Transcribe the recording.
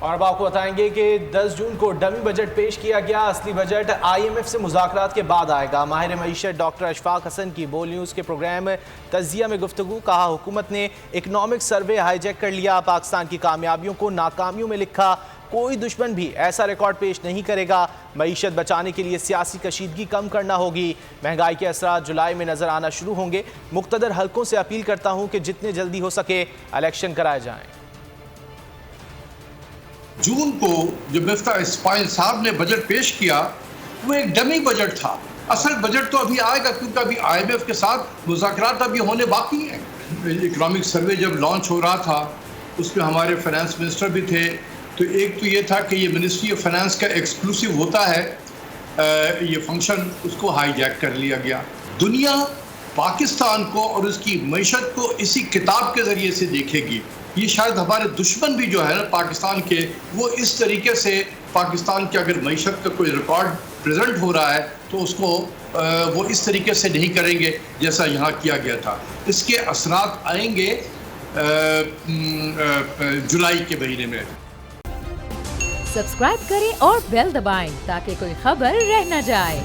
اور اب آپ کو بتائیں گے کہ 10 جون کو ڈمی بجٹ پیش کیا گیا. اصلی بجٹ IMF سے مذاکرات کے بعد آئے گا. ماہر معیشت ڈاکٹر اشفاق حسن کی بول نیوز کے پروگرام تجزیہ میں گفتگو. کہا حکومت نے اکنامک سروے ہائی جیک کر لیا. پاکستان کی کامیابیوں کو ناکامیوں میں لکھا. کوئی دشمن بھی ایسا ریکارڈ پیش نہیں کرے گا. معیشت بچانے کے لیے سیاسی کشیدگی کم کرنا ہوگی. مہنگائی کے اثرات جولائی میں نظر آنا شروع ہوں گے. مقتدر حلقوں سے اپیل کرتا ہوں کہ جتنے جلدی ہو سکے الیکشن کرائے جائیں. جون کو جو مفتاح اسماعیل صاحب نے بجٹ پیش کیا وہ ایک ڈمی بجٹ تھا. اصل بجٹ تو ابھی آئے گا کیونکہ ابھی IMF کے ساتھ مذاکرات ابھی ہونے باقی ہیں. اکنامک سروے جب لانچ ہو رہا تھا اس میں ہمارے فائنانس منسٹر بھی تھے. تو ایک تو یہ تھا کہ یہ منسٹری آف فائنانس کا ایکسکلوسیو ہوتا ہے, یہ فنکشن اس کو ہائی جیک کر لیا گیا. دنیا پاکستان کو اور اس کی معیشت کو اسی کتاب کے ذریعے سے دیکھے گی. یہ شاید ہمارے دشمن بھی جو ہے نا پاکستان کے, وہ اس طریقے سے پاکستان کے اگر معیشت کا کوئی ریکارڈ پریزنٹ ہو رہا ہے تو اس کو وہ اس طریقے سے نہیں کریں گے جیسا یہاں کیا گیا تھا. اس کے اثرات آئیں گے جولائی کے مہینے میں. سبسکرائب کریں اور بیل دبائیں تاکہ کوئی خبر رہ نہ جائے.